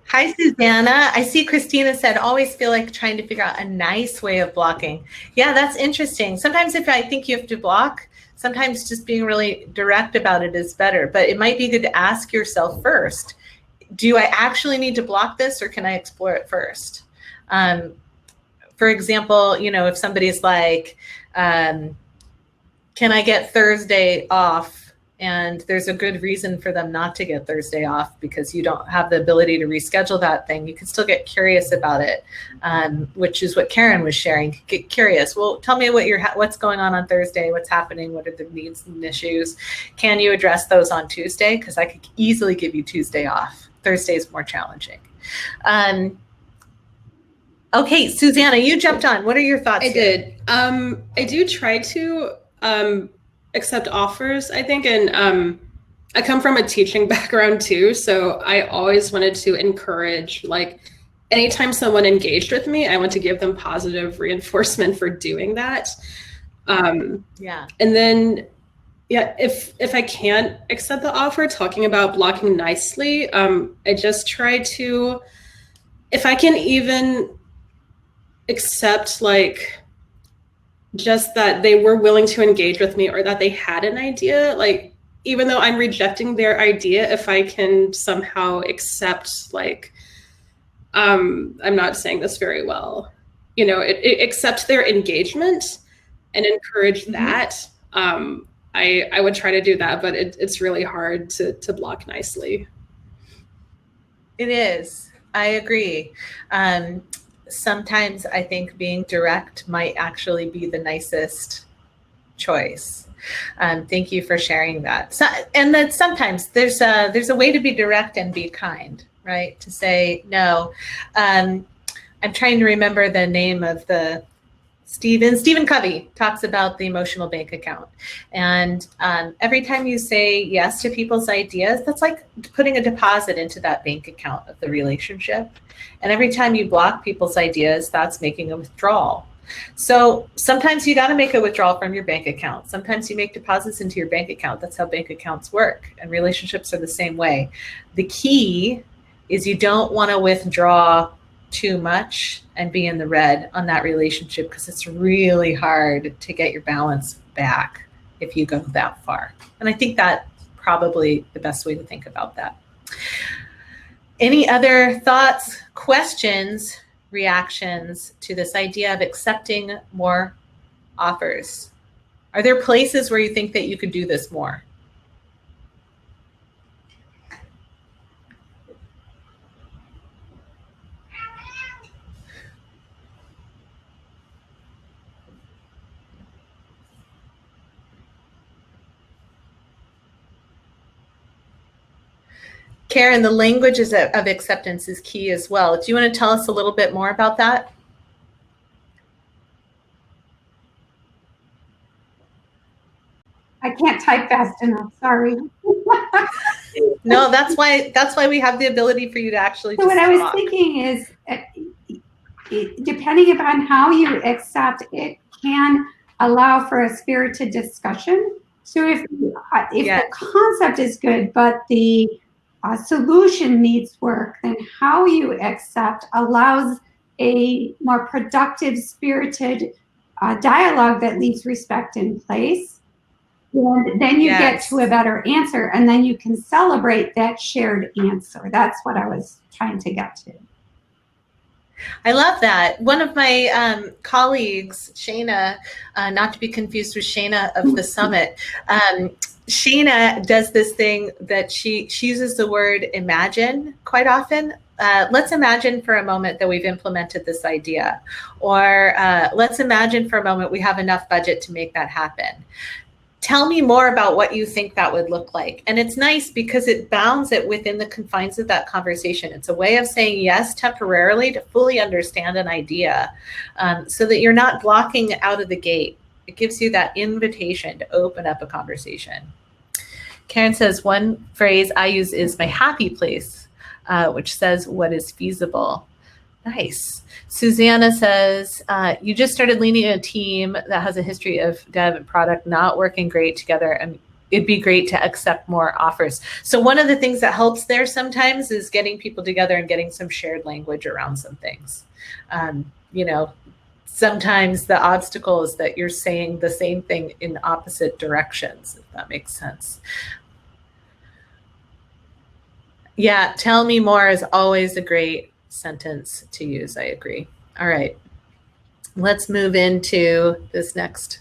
[SPEAKER 1] Hi, Susanna. I see Christina said, always feel like trying to figure out a nice way of blocking. Yeah, that's interesting. Sometimes if I think you have to block, sometimes just being really direct about it is better, but it might be good to ask yourself first, do I actually need to block this, or can I explore it first? For example, if somebody's like, can I get Thursday off? And there's a good reason for them not to get Thursday off because you don't have the ability to reschedule that thing. You can still get curious about it, which is what Karen was sharing. Get curious. Well, tell me what's going on Thursday, what's happening, what are the needs and issues? Can you address those on Tuesday? Because I could easily give you Tuesday off. Thursday is more challenging. Okay, Susanna, you jumped on. What are your thoughts?
[SPEAKER 5] I did. I do try to accept offers, I think, and I come from a teaching background too, so I always wanted to encourage, like, anytime someone engaged with me, I want to give them positive reinforcement for doing that.
[SPEAKER 1] Yeah.
[SPEAKER 5] And then, yeah, if I can't accept the offer, talking about blocking nicely, I just try to, if I can even accept, like, just that they were willing to engage with me, or that they had an idea, like, even though I'm rejecting their idea, if I can somehow accept, like, I'm not saying this very well, accept their engagement and encourage that. I would try to do that, but it's really hard to block nicely.
[SPEAKER 1] It is. I agree. Sometimes I think being direct might actually be the nicest choice. Thank you for sharing that. So, and then sometimes there's a way to be direct and be kind, right? To say no. I'm trying to remember the name of the Stephen Covey talks about the emotional bank account. And every time you say yes to people's ideas, that's like putting a deposit into that bank account of the relationship. And every time you block people's ideas, that's making a withdrawal. So sometimes you got to make a withdrawal from your bank account. Sometimes you make deposits into your bank account. That's how bank accounts work. And relationships are the same way. The key is you don't want to withdraw too much and be in the red on that relationship, because it's really hard to get your balance back if you go that far. And I think that's probably the best way to think about that. Any other thoughts, questions, reactions to this idea of accepting more offers? Are there places where you think that you could do this more? Karen, the languages of acceptance is key as well. Do you want to tell us a little bit more about that?
[SPEAKER 6] I can't type fast enough. Sorry.
[SPEAKER 1] No, that's why we have the ability for you to actually.
[SPEAKER 6] So what I was thinking is, depending upon how you accept, it can allow for a spirited discussion. So if the concept is good, but the solution needs work, then how you accept allows a more productive, spirited dialogue that leaves respect in place. And then you get to a better answer, and then you can celebrate that shared answer. That's what I was trying to get to.
[SPEAKER 1] I love that. One of my colleagues, Shayna, not to be confused with Shayna of the Summit, Shayna does this thing that she uses the word imagine quite often. Let's imagine for a moment that we've implemented this idea, or let's imagine for a moment we have enough budget to make that happen. Tell me more about what you think that would look like. And it's nice because it bounds it within the confines of that conversation. It's a way of saying yes temporarily to fully understand an idea, so that you're not blocking out of the gate. It gives you that invitation to open up a conversation. Karen says, one phrase I use is my happy place, which says what is feasible. Nice. Susanna says, you just started leading a team that has a history of dev and product not working great together, and it'd be great to accept more offers. So one of the things that helps there sometimes is getting people together and getting some shared language around some things. You know, sometimes the obstacle is that you're saying the same thing in opposite directions, if that makes sense. Yeah, tell me more is always a great sentence to use. I agree. All right, let's move into this next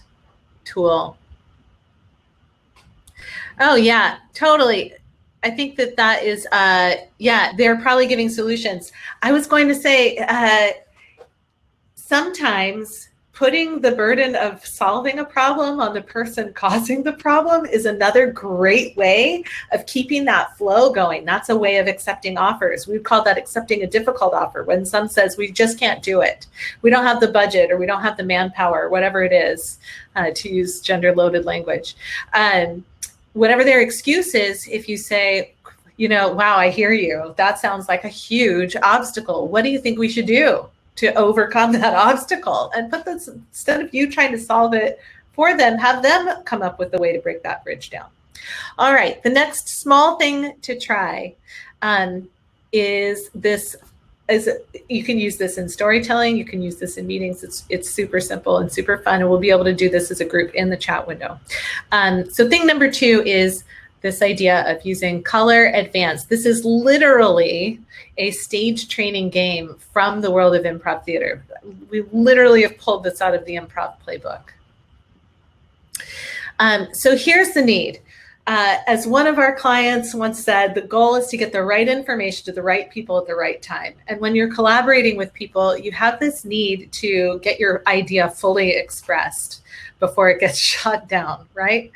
[SPEAKER 1] tool. Oh yeah, totally. I think that that is, yeah, they're probably giving solutions. I was going to say, sometimes putting the burden of solving a problem on the person causing the problem is another great way of keeping that flow going. That's a way of accepting offers. We call that accepting a difficult offer, when some says we just can't do it. We don't have the budget, or we don't have the manpower, whatever it is, to use gender loaded language. Whatever their excuse is, if you say, you know, wow, I hear you. That sounds like a huge obstacle. What do you think we should do to overcome that obstacle? And put this, instead of you trying to solve it for them, have them come up with a way to break that bridge down. All right, the next small thing to try is this. You can use this in storytelling. You can use this in meetings. It's super simple and super fun, and we'll be able to do this as a group in the chat window. So thing number 2 is this idea of using color advance. This is literally a stage training game from the world of improv theater. We literally have pulled this out of the improv playbook. So here's the need. As one of our clients once said, the goal is to get the right information to the right people at the right time. And when you're collaborating with people, you have this need to get your idea fully expressed before it gets shut down, right?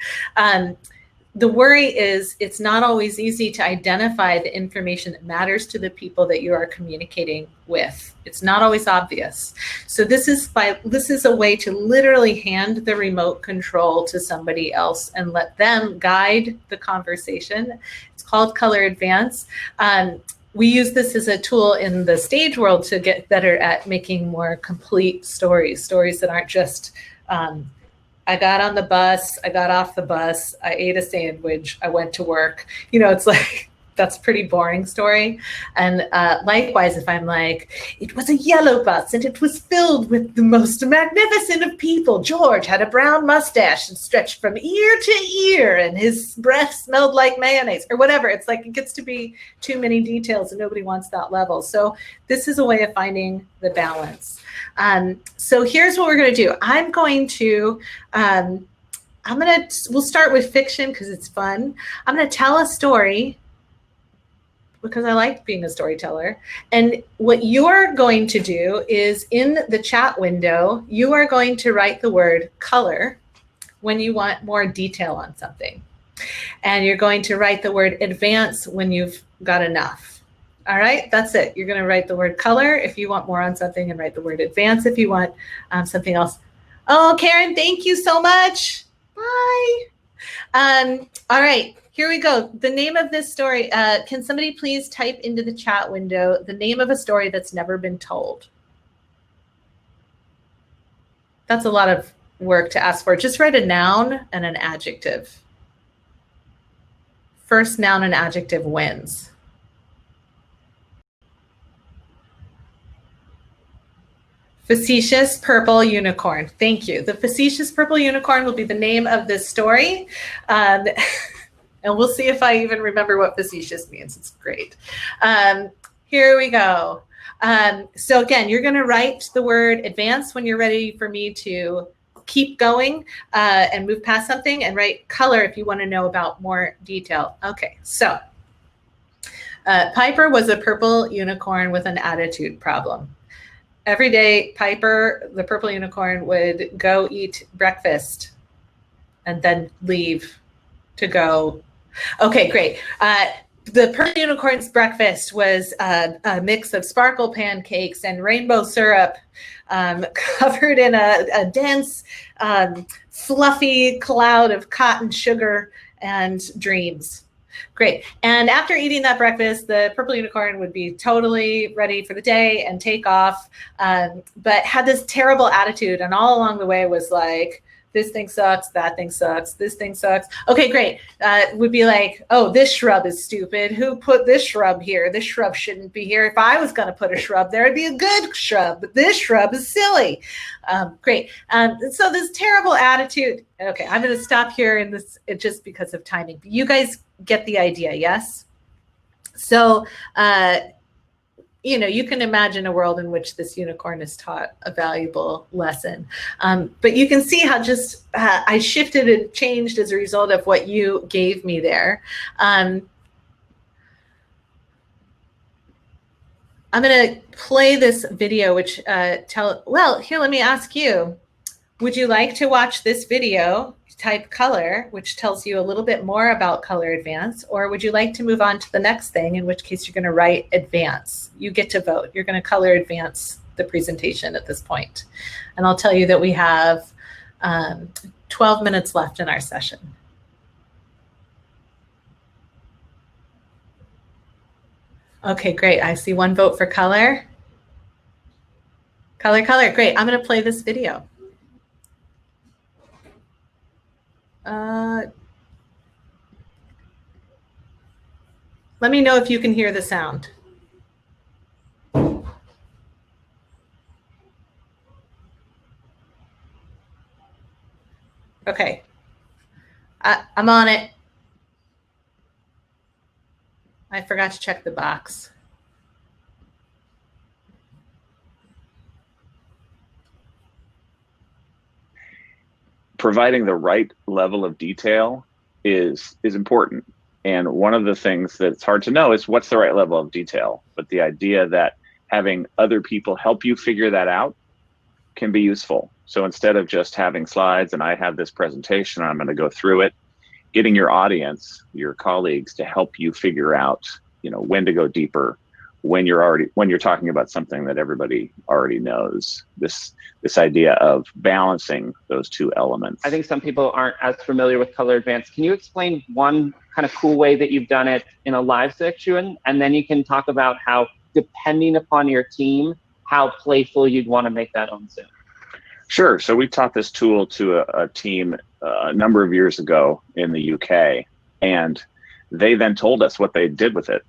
[SPEAKER 1] The worry is it's not always easy to identify the information that matters to the people that you are communicating with. It's not always obvious. So this is a way to literally hand the remote control to somebody else and let them guide the conversation. It's called Color Advance. We use this as a tool in the stage world to get better at making more complete stories that aren't just I got on the bus, I got off the bus, I ate a sandwich, I went to work. You know, it's like, that's a pretty boring story. And likewise, if I'm like, it was a yellow bus and it was filled with the most magnificent of people. George had a brown mustache and stretched from ear to ear and his breath smelled like mayonnaise, or whatever. It's like, it gets to be too many details and nobody wants that level. So this is a way of finding the balance. So here's what we're going to do. I'm going to, we'll start with fiction because it's fun. I'm going to tell a story because I like being a storyteller. And what you're going to do is in the chat window, you are going to write the word color when you want more detail on something. And you're going to write the word advance when you've got enough. All right, that's it. You're going to write the word color if you want more on something, and write the word advance if you want something else. Oh, Karen, thank you so much. Bye. All right, here we go. The name of this story, can somebody please type into the chat window the name of a story that's never been told? That's a lot of work to ask for. Just write a noun and an adjective. First noun and adjective wins. Facetious Purple Unicorn. Thank you. The Facetious Purple Unicorn will be the name of this story. And we'll see if I even remember what facetious means. It's great. Here we go. So again, you're going to write the word advance when you're ready for me to keep going and move past something, and write color if you want to know about more detail. Okay, so Piper was a purple unicorn with an attitude problem. Every day, Piper, the purple unicorn, would go eat breakfast and then leave to go. Okay, great. The Purple Unicorn's breakfast was a mix of sparkle pancakes and rainbow syrup covered in a dense, fluffy cloud of cotton sugar and dreams. Great. And after eating that breakfast, the Purple Unicorn would be totally ready for the day and take off, but had this terrible attitude. And all along the way was like, this thing sucks, that thing sucks, this thing sucks. Okay, great. Would be like, oh, this shrub is stupid. Who put this shrub here? This shrub shouldn't be here. If I was going to put a shrub there, it'd be a good shrub, but this shrub is silly. Great. So this terrible attitude. Okay, I'm going to stop here in this just because of timing. You guys get the idea, yes? So, you can imagine a world in which this unicorn is taught a valuable lesson. But you can see how just I shifted and changed as a result of what you gave me there. I'm going to play this video, which here, let me ask you, would you like to watch this video? Type color, which tells you a little bit more about color advance, or would you like to move on to the next thing, in which case you're going to write advance? You get to vote. You're going to color advance the presentation at this point. And I'll tell you that we have 12 minutes left in our session. Okay, great. I see one vote for color. Color, great. I'm going to play this video. Let me know if you can hear the sound. Okay, I'm on it. I forgot to check the box.
[SPEAKER 7] Providing the right level of detail is important. And one of the things that's hard to know is what's the right level of detail. But the idea that having other people help you figure that out can be useful. So instead of just having slides and I have this presentation, I'm going to go through it, getting your audience, your colleagues to help you figure out, when to go deeper, when you're talking about something that everybody already knows. This idea of balancing those two elements.
[SPEAKER 8] I think some people aren't as familiar with color advance. Can you explain one kind of cool way that you've done it in a live section? And then you can talk about how, depending upon your team, how playful you'd want to make that on Zoom.
[SPEAKER 7] Sure. So we taught this tool to a team a number of years ago in the UK, and they then told us what they did with it.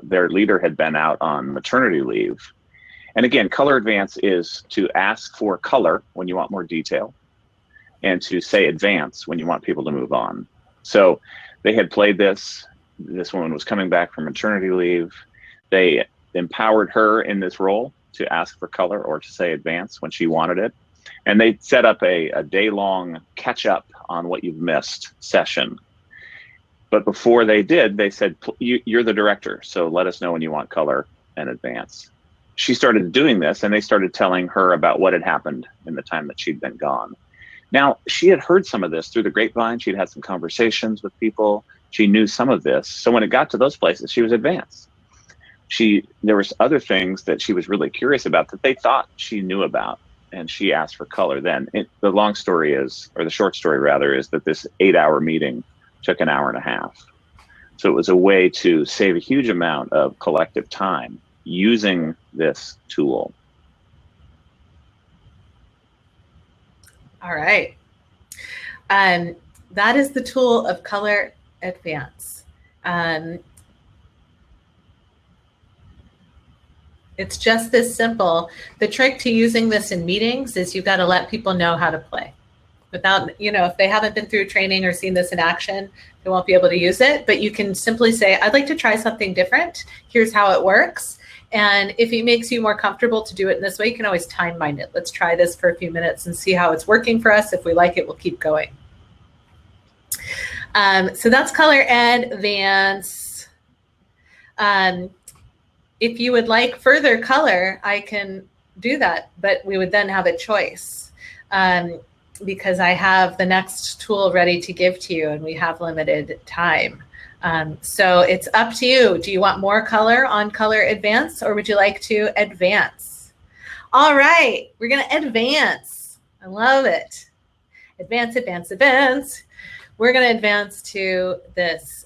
[SPEAKER 7] Their leader had been out on maternity leave. And again, color advance is to ask for color when you want more detail, and to say advance when you want people to move on. So they had played this. This woman was coming back from maternity leave. They empowered her in this role to ask for color or to say advance when she wanted it. And they set up a day-long catch-up on what you've missed session. But before they did, they said, you're the director, so let us know when you want color and advance. She started doing this, and they started telling her about what had happened in the time that she'd been gone. Now, she had heard some of this through the grapevine. She'd had some conversations with people. She knew some of this. So when it got to those places, she was advanced. There was other things that she was really curious about that they thought she knew about, and she asked for color then. The long story is, or the short story rather, is that this 8-hour meeting took an hour and a half. So it was a way to save a huge amount of collective time using this tool.
[SPEAKER 1] All right. That is the tool of color advance. It's just this simple. The trick to using this in meetings is you've got to let people know how to play. Without, if they haven't been through training or seen this in action, they won't be able to use it. But you can simply say, I'd like to try something different. Here's how it works. And if it makes you more comfortable to do it in this way, you can always time bind it. Let's try this for a few minutes and see how it's working for us. If we like it, we'll keep going. So that's color advance. If you would like further color, I can do that, but we would then have a choice. because I have the next tool ready to give to you and we have limited time. So it's up to you. Do you want more color on Color Advance, or would you like to advance? All right, we're gonna advance. I love it. Advance, advance, advance. We're gonna advance to this.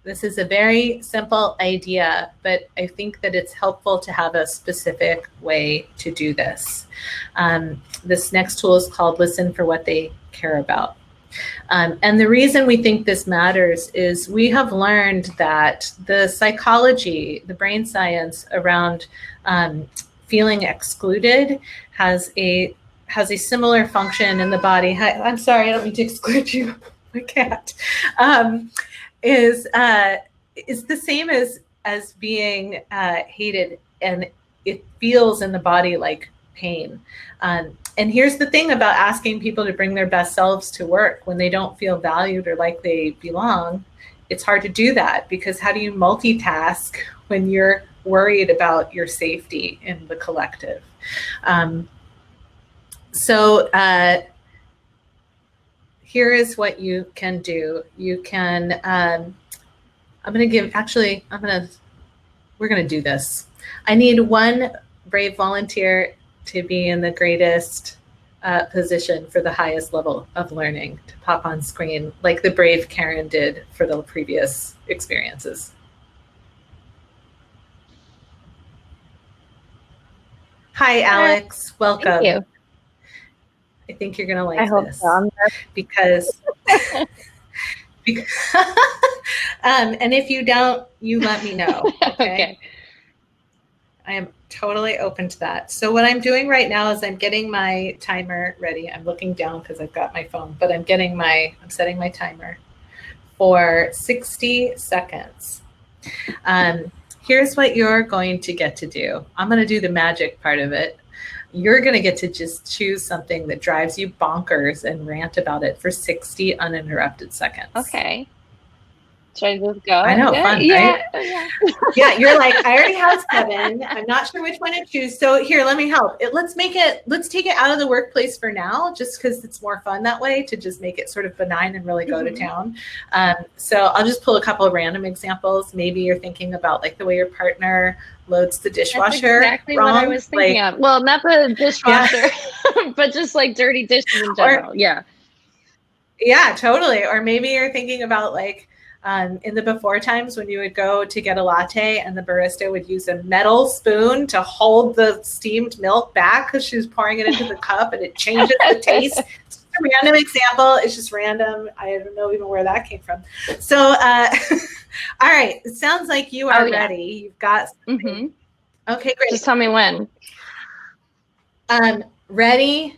[SPEAKER 1] This is a very simple idea, but I think that it's helpful to have a specific way to do this. This next tool is called Listen for What They Care About. And the reason we think this matters is we have learned that the psychology, the brain science around feeling excluded has a similar function in the body. Hi, I'm sorry, I don't mean to exclude you, my cat. Is the same as being hated, and it feels in the body like pain. And here's the thing about asking people to bring their best selves to work when they don't feel valued or like they belong. It's hard to do that, because how do you multitask when you're worried about your safety in the collective? So here is what you can do. You can, we're gonna do this. I need one brave volunteer to be in the greatest position for the highest level of learning, to pop on screen like the brave Karen did for the previous experiences. Hi, Alex. Welcome.
[SPEAKER 3] Thank you.
[SPEAKER 1] I think you're gonna like
[SPEAKER 3] I hope
[SPEAKER 1] this
[SPEAKER 3] so.
[SPEAKER 1] because and if you don't, you let me know. Okay? I am totally open to that. So what I'm doing right now is I'm getting my timer ready. I'm looking down because I've got my phone, but I'm setting my timer for 60 seconds. Here's what you're going to get to do. I'm going to do the magic part of it. You're going to get to just choose something that drives you bonkers and rant about it for 60 uninterrupted seconds.
[SPEAKER 3] Okay. Should I just go?
[SPEAKER 1] I know, fun,
[SPEAKER 3] yeah.
[SPEAKER 1] right?
[SPEAKER 3] Yeah.
[SPEAKER 1] Yeah, you're like, I already have 7. I'm not sure which one to choose. So here, let me help. Let's take it out of the workplace for now, just because it's more fun that way to just make it sort of benign and really go to town. So I'll just pull a couple of random examples. Maybe you're thinking about like the way your partner loads the dishwasher.
[SPEAKER 3] That's exactly
[SPEAKER 1] wrong.
[SPEAKER 3] what I was thinking of. Well, not the dishwasher, but just like dirty dishes in general. Yeah,
[SPEAKER 1] totally. Or maybe you're thinking about like, in the before times when you would go to get a latte and the barista would use a metal spoon to hold the steamed milk back because she was pouring it into the cup and it changes the taste. It's just a random example. It's just random. I don't know even where that came from. So, all right. It sounds like you are ready. You've got something. Okay, great.
[SPEAKER 3] Just tell me when.
[SPEAKER 1] Ready?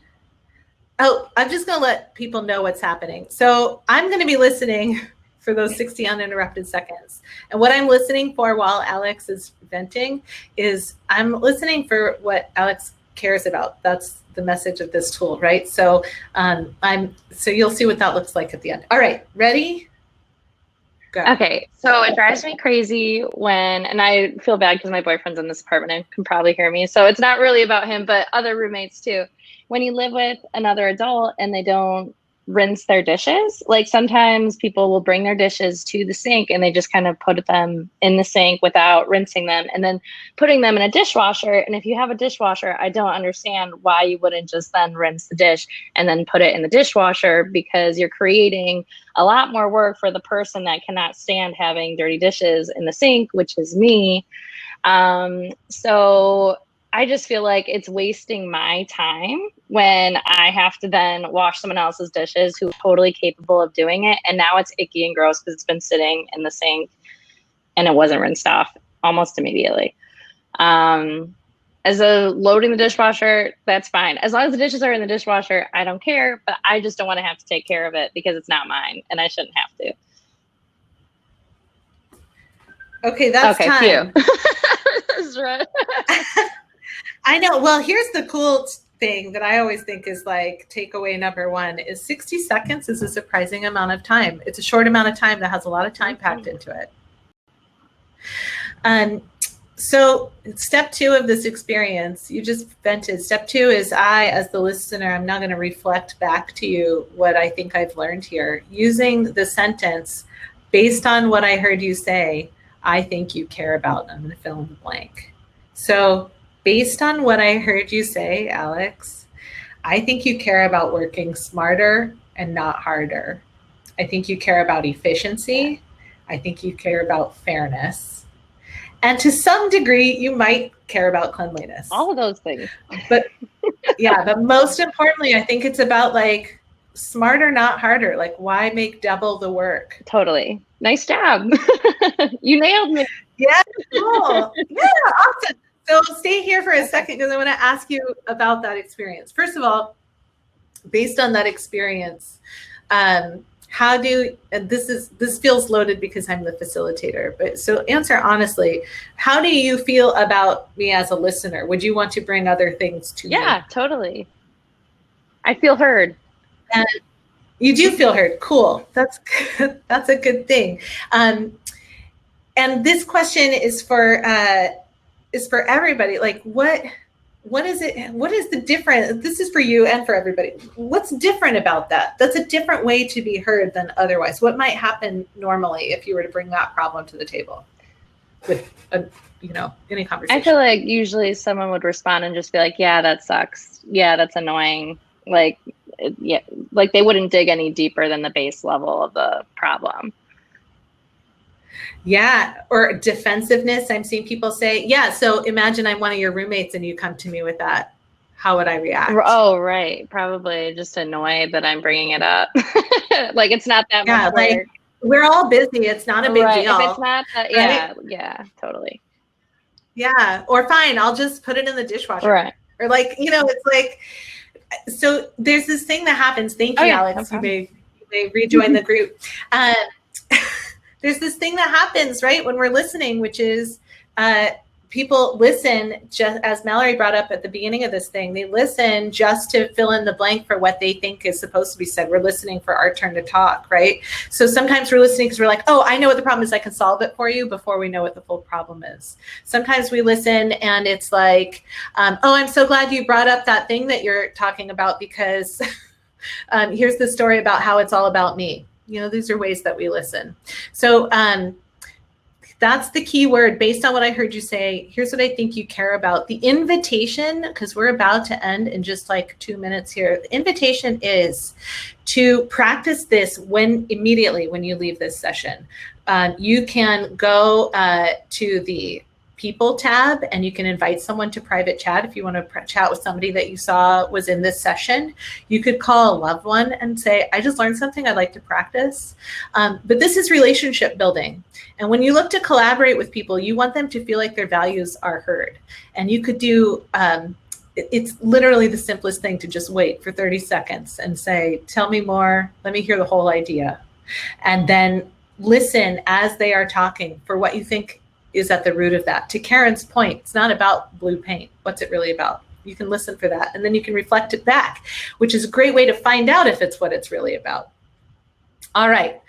[SPEAKER 1] Oh, I'm just going to let people know what's happening. So I'm going to be listening for those 60 uninterrupted seconds. And what I'm listening for while Alex is venting is I'm listening for what Alex cares about. That's the message of this tool, right? So so you'll see what that looks like at the end. All right, ready? Go.
[SPEAKER 3] Okay, so it drives me crazy and I feel bad because my boyfriend's in this apartment and can probably hear me. So it's not really about him, but other roommates too. When you live with another adult and they don't rinse their dishes. Like sometimes people will bring their dishes to the sink and they just kind of put them in the sink without rinsing them and then putting them in a dishwasher. And if you have a dishwasher, I don't understand why you wouldn't just then rinse the dish and then put it in the dishwasher, because you're creating a lot more work for the person that cannot stand having dirty dishes in the sink, which is me. So I just feel like it's wasting my time when I have to then wash someone else's dishes who's totally capable of doing it. And now it's icky and gross because it's been sitting in the sink and it wasn't rinsed off almost immediately. As a loading the dishwasher, that's fine. As long as the dishes are in the dishwasher, I don't care, but I just don't want to have to take care of it because it's not mine and I shouldn't have to.
[SPEAKER 1] Okay, that's time.
[SPEAKER 3] That's right.
[SPEAKER 1] I know. Well, here's the cool thing that I always think is like takeaway number 1 is 60 seconds is a surprising amount of time. It's a short amount of time that has a lot of time packed into it. So step 2 of this experience, you just vented. Step 2 is I, as the listener, I'm now going to reflect back to you what I think I've learned here. Using the sentence, based on what I heard you say, I think you care about, and I'm going to fill in the blank. So based on what I heard you say, Alex, I think you care about working smarter and not harder. I think you care about efficiency. I think you care about fairness. And to some degree, you might care about cleanliness.
[SPEAKER 3] All of those things.
[SPEAKER 1] But yeah, but most importantly, I think it's about like smarter, not harder. Like, why make double the work?
[SPEAKER 3] Totally. Nice job. You nailed me.
[SPEAKER 1] Yeah, cool. Yeah, awesome. So stay here for a second because I want to ask you about that experience. First of all, based on that experience, how do, and this feels loaded because I'm the facilitator, but so answer honestly, how do you feel about me as a listener? Would you want to bring other things to me?
[SPEAKER 3] Yeah, totally. I feel heard.
[SPEAKER 1] And you do feel heard. Cool. That's good. That's a good thing. And this question is for everybody. Like, what is it? What is the difference? This is for you and for everybody. What's different about that? That's a different way to be heard than otherwise. What might happen normally if you were to bring that problem to the table with any conversation?
[SPEAKER 3] I feel like usually someone would respond and just be like, yeah, that sucks. Yeah, that's annoying. Like, yeah, like they wouldn't dig any deeper than the base level of the problem.
[SPEAKER 1] Yeah, or defensiveness. I'm seeing people say, yeah, so imagine I'm one of your roommates and you come to me with that. How would I react?
[SPEAKER 3] Oh, right. Probably just annoyed that I'm bringing it up. Like, it's not that much work.
[SPEAKER 1] Like, we're all busy. It's not a big deal.
[SPEAKER 3] If it's not that, yeah, totally.
[SPEAKER 1] Yeah, or fine, I'll just put it in the dishwasher.
[SPEAKER 3] Right.
[SPEAKER 1] Or like, it's like, so there's this thing that happens. Thank you, Alex.
[SPEAKER 3] No
[SPEAKER 1] you may rejoin the group. There's this thing that happens, right, when we're listening, which is people listen, just as Mallory brought up at the beginning of this thing, they listen just to fill in the blank for what they think is supposed to be said. We're listening for our turn to talk, right? So sometimes we're listening because we're like, oh, I know what the problem is. I can solve it for you before we know what the full problem is. Sometimes we listen and it's like, oh, I'm so glad you brought up that thing that you're talking about because here's the story about how it's all about me. These are ways that we listen. So that's the key word. Based on what I heard you say, here's what I think you care about. The invitation, because we're about to end in just like 2 minutes here. The invitation is to practice this immediately when you leave this session. You can go to the People tab and you can invite someone to private chat if you want to chat with somebody that you saw was in this session. You could call a loved one and say, I just learned something I'd like to practice. But this is relationship building. And when you look to collaborate with people, you want them to feel like their values are heard. And you could do, it's literally the simplest thing to just wait for 30 seconds and say, tell me more, let me hear the whole idea. And then listen as they are talking for what you think is at the root of that. To Karen's point, it's not about blue paint. What's it really about? You can listen for that, and then you can reflect it back, which is a great way to find out if it's what it's really about. All right,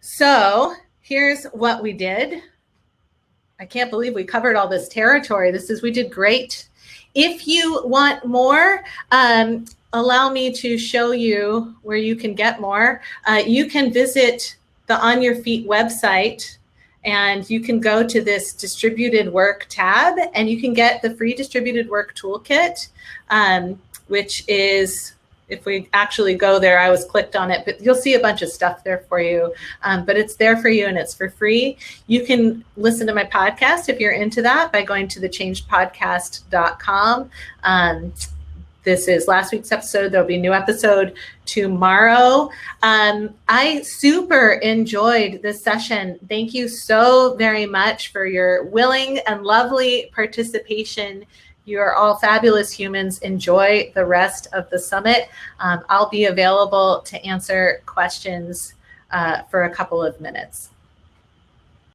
[SPEAKER 1] so here's what we did. I can't believe we covered all this territory. We did great. If you want more, allow me to show you where you can get more. You can visit the On Your Feet website, and you can go to this distributed work tab and you can get the free distributed work toolkit, which is, if we actually go there, I was clicked on it, but you'll see a bunch of stuff there for you, but it's there for you and it's for free. You can listen to my podcast if you're into that by going to thechangedpodcast.com. This is last week's episode. There'll be a new episode tomorrow. I super enjoyed this session. Thank you so very much for your willing and lovely participation. You are all fabulous humans. Enjoy the rest of the summit. I'll be available to answer questions for a couple of minutes.